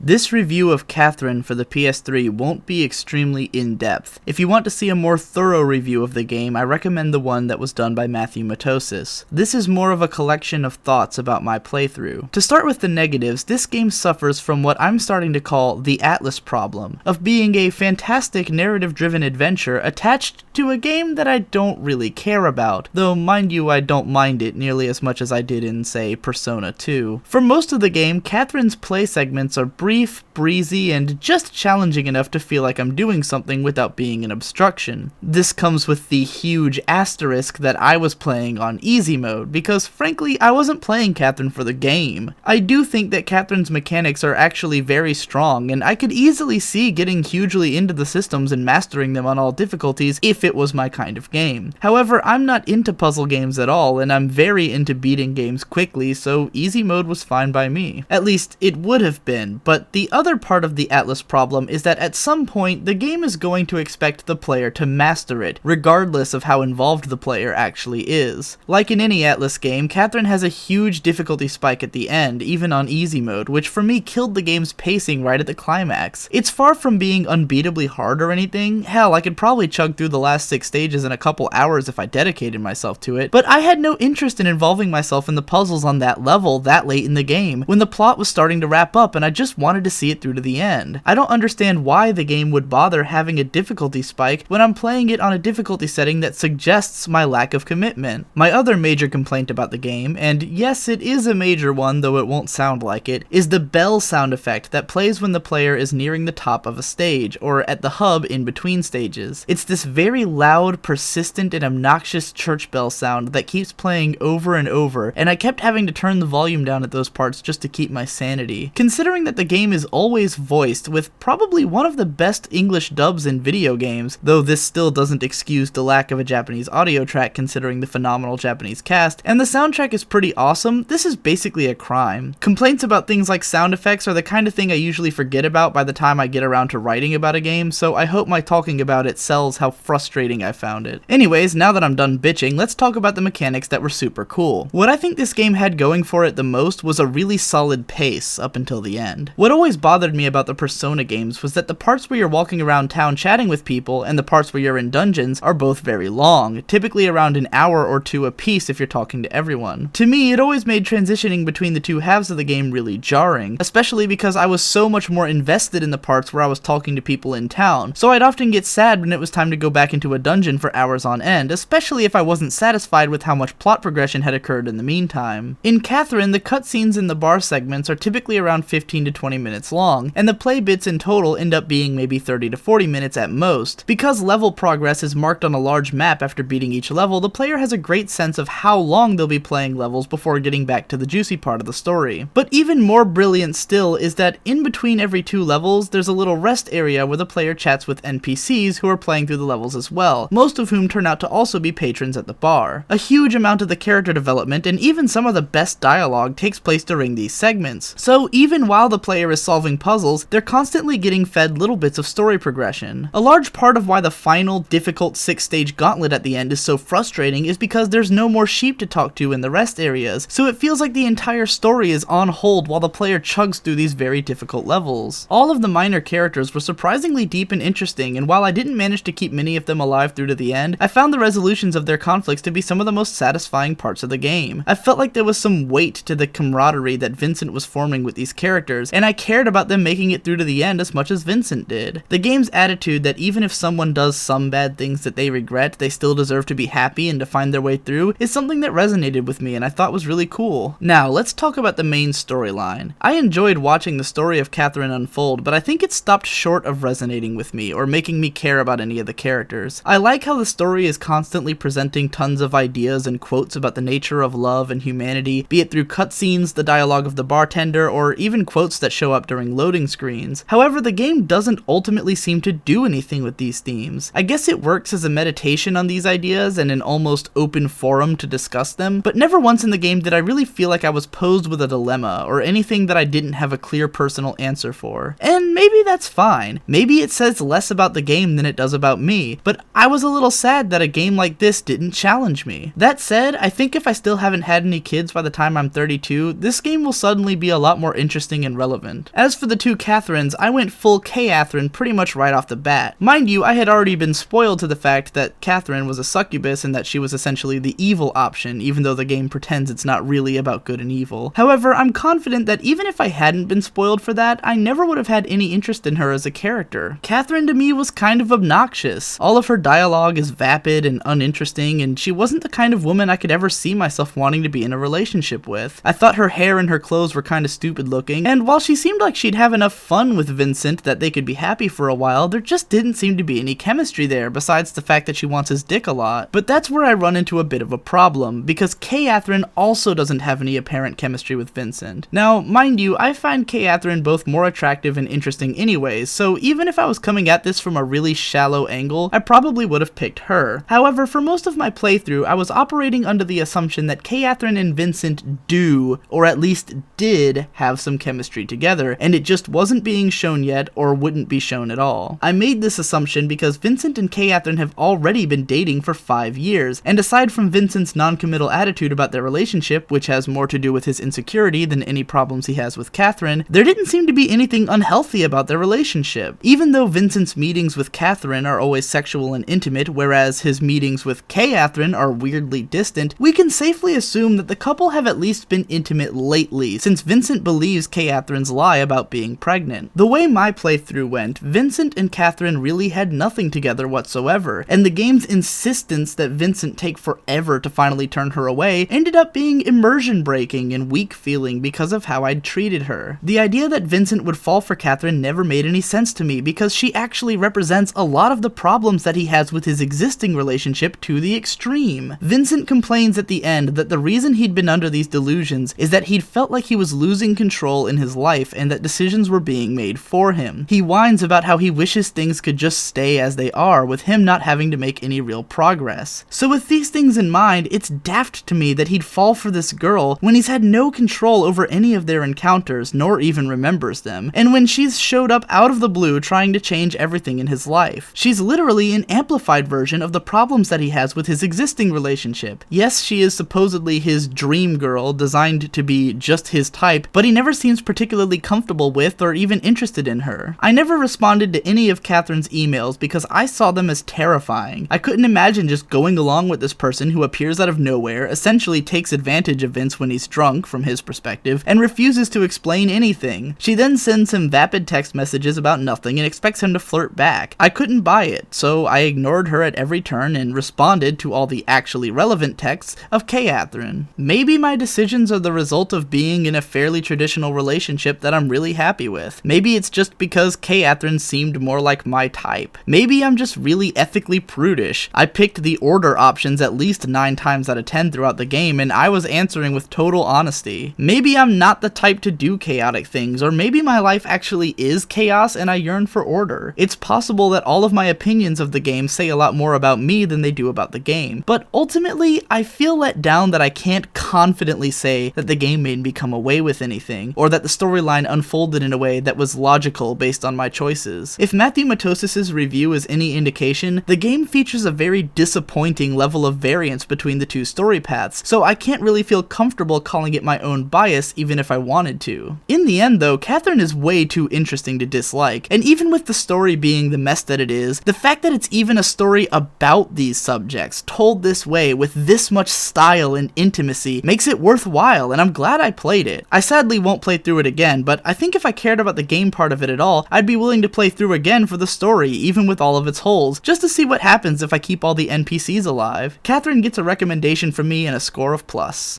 This review of Catherine for the PS3 won't be extremely in-depth. If you want to see a more thorough review of the game, I recommend the one that was done by Matthew Matosis. This is more of a collection of thoughts about my playthrough. To start with the negatives, this game suffers from what I'm starting to call the Atlas problem, of being a fantastic narrative-driven adventure attached to a game that I don't really care about, though mind you I don't mind it nearly as much as I did in, say, Persona 2. For most of the game, Catherine's play segments are brief, breezy, and just challenging enough to feel like I'm doing something without being an obstruction. This comes with the huge asterisk that I was playing on easy mode, because frankly I wasn't playing Catherine for the game. I do think that Catherine's mechanics are actually very strong, and I could easily see getting hugely into the systems and mastering them on all difficulties if it was my kind of game. However, I'm not into puzzle games at all, and I'm very into beating games quickly, so easy mode was fine by me. At least, it would have been, but the other part of the Atlas problem is that at some point, the game is going to expect the player to master it, regardless of how involved the player actually is. Like in any Atlas game, Catherine has a huge difficulty spike at the end, even on easy mode, which for me killed the game's pacing right at the climax. It's far from being unbeatably hard or anything. Hell, I could probably chug through the last 6 stages in a couple hours if I dedicated myself to it, but I had no interest in involving myself in the puzzles on that level that late in the game, when the plot was starting to wrap up and I just wanted to see it through to the end. I don't understand why the game would bother having a difficulty spike when I'm playing it on a difficulty setting that suggests my lack of commitment. My other major complaint about the game, and yes it is a major one though it won't sound like it, is the bell sound effect that plays when the player is nearing the top of a stage, or at the hub in between stages. It's this very loud, persistent, and obnoxious church bell sound that keeps playing over and over, and I kept having to turn the volume down at those parts just to keep my sanity. Considering that the game is always voiced, with probably one of the best English dubs in video games, though this still doesn't excuse the lack of a Japanese audio track considering the phenomenal Japanese cast, and the soundtrack is pretty awesome, this is basically a crime. Complaints about things like sound effects are the kind of thing I usually forget about by the time I get around to writing about a game, so I hope my talking about it sells how frustrating I found it. Anyways, now that I'm done bitching, let's talk about the mechanics that were super cool. What I think this game had going for it the most was a really solid pace up until the end. What always bothered me about the Persona games was that the parts where you're walking around town chatting with people and the parts where you're in dungeons are both very long, typically around an hour or two a piece if you're talking to everyone. To me, it always made transitioning between the two halves of the game really jarring, especially because I was so much more invested in the parts where I was talking to people in town, so I'd often get sad when it was time to go back into a dungeon for hours on end, especially if I wasn't satisfied with how much plot progression had occurred in the meantime. In Catherine, the cutscenes in the bar segments are typically around 15 to 20 minutes long, and the play bits in total end up being maybe 30 to 40 minutes at most. Because level progress is marked on a large map after beating each level, the player has a great sense of how long they'll be playing levels before getting back to the juicy part of the story. But even more brilliant still is that in between every 2 levels, there's a little rest area where the player chats with NPCs who are playing through the levels as well, most of whom turn out to also be patrons at the bar. A huge amount of the character development and even some of the best dialogue takes place during these segments, so even while the player is solving puzzles, they're constantly getting fed little bits of story progression. A large part of why the final, difficult 6-stage gauntlet at the end is so frustrating is because there's no more sheep to talk to in the rest areas, so it feels like the entire story is on hold while the player chugs through these very difficult levels. All of the minor characters were surprisingly deep and interesting, and while I didn't manage to keep many of them alive through to the end, I found the resolutions of their conflicts to be some of the most satisfying parts of the game. I felt like there was some weight to the camaraderie that Vincent was forming with these characters, and I cared about them making it through to the end as much as Vincent did. The game's attitude that even if someone does some bad things that they regret, they still deserve to be happy and to find their way through is something that resonated with me and I thought was really cool. Now, let's talk about the main storyline. I enjoyed watching the story of Catherine unfold, but I think it stopped short of resonating with me or making me care about any of the characters. I like how the story is constantly presenting tons of ideas and quotes about the nature of love and humanity, be it through cutscenes, the dialogue of the bartender, or even quotes that show up during loading screens. However, the game doesn't ultimately seem to do anything with these themes. I guess it works as a meditation on these ideas and an almost open forum to discuss them, but never once in the game did I really feel like I was posed with a dilemma or anything that I didn't have a clear personal answer for. And maybe that's fine. Maybe it says less about the game than it does about me, but I was a little sad that a game like this didn't challenge me. That said, I think if I still haven't had any kids by the time I'm 32, this game will suddenly be a lot more interesting and relevant. Vincent. As for the two Catherines, I went full Catherine pretty much right off the bat. Mind you, I had already been spoiled to the fact that Catherine was a succubus and that she was essentially the evil option, even though the game pretends it's not really about good and evil. However, I'm confident that even if I hadn't been spoiled for that, I never would have had any interest in her as a character. Catherine to me was kind of obnoxious. All of her dialogue is vapid and uninteresting, and she wasn't the kind of woman I could ever see myself wanting to be in a relationship with. I thought her hair and her clothes were kind of stupid looking, and while she seemed like she'd have enough fun with Vincent that they could be happy for a while, there just didn't seem to be any chemistry there besides the fact that she wants his dick a lot. But that's where I run into a bit of a problem, because Catherine also doesn't have any apparent chemistry with Vincent. Now, mind you, I find Catherine both more attractive and interesting anyways, so even if I was coming at this from a really shallow angle, I probably would have picked her. However, for most of my playthrough, I was operating under the assumption that Catherine and Vincent do, or at least did, have some chemistry together, and it just wasn't being shown yet, or wouldn't be shown at all. I made this assumption because Vincent and Catherine have already been dating for 5 years, and aside from Vincent's non-committal attitude about their relationship, which has more to do with his insecurity than any problems he has with Catherine, there didn't seem to be anything unhealthy about their relationship. Even though Vincent's meetings with Catherine are always sexual and intimate, whereas his meetings with Catherine are weirdly distant, we can safely assume that the couple have at least been intimate lately, since Vincent believes Catherine's lie about being pregnant. The way my playthrough went, Vincent and Catherine really had nothing together whatsoever, and the game's insistence that Vincent take forever to finally turn her away ended up being immersion breaking and weak feeling because of how I'd treated her. The idea that Vincent would fall for Catherine never made any sense to me because she actually represents a lot of the problems that he has with his existing relationship to the extreme. Vincent complains at the end that the reason he'd been under these delusions is that he'd felt like he was losing control in his life and that decisions were being made for him. He whines about how he wishes things could just stay as they are, with him not having to make any real progress. So with these things in mind, it's daft to me that he'd fall for this girl when he's had no control over any of their encounters, nor even remembers them, and when she's showed up out of the blue trying to change everything in his life. She's literally an amplified version of the problems that he has with his existing relationship. Yes, she is supposedly his dream girl, designed to be just his type, but he never seems particularly comfortable with or even interested in her. I never responded to any of Catherine's emails because I saw them as terrifying. I couldn't imagine just going along with this person who appears out of nowhere, essentially takes advantage of Vince when he's drunk, from his perspective, and refuses to explain anything. She then sends him vapid text messages about nothing and expects him to flirt back. I couldn't buy it, so I ignored her at every turn and responded to all the actually relevant texts of Catherine. Maybe my decisions are the result of being in a fairly traditional relationship that I'm really happy with. Maybe it's just because Catherine seemed more like my type. Maybe I'm just really ethically prudish. I picked the order options at least 9 times out of 10 throughout the game, and I was answering with total honesty. Maybe I'm not the type to do chaotic things, or maybe my life actually is chaos and I yearn for order. It's possible that all of my opinions of the game say a lot more about me than they do about the game, but ultimately, I feel let down that I can't confidently say that the game made me come away with anything, or that the storyline unfolded in a way that was logical based on my choices. If Matthew Matosis's review is any indication, the game features a very disappointing level of variance between the two story paths, so I can't really feel comfortable calling it my own bias even if I wanted to. In the end though, Catherine is way too interesting to dislike, and even with the story being the mess that it is, the fact that it's even a story about these subjects, told this way with this much style and intimacy, makes it worthwhile, and I'm glad I played it. I sadly won't play through it again, but I think if I cared about the game part of it at all, I'd be willing to play through again for the story, even with all of its holes, just to see what happens if I keep all the NPCs alive. Catherine gets a recommendation from me and a score of plus.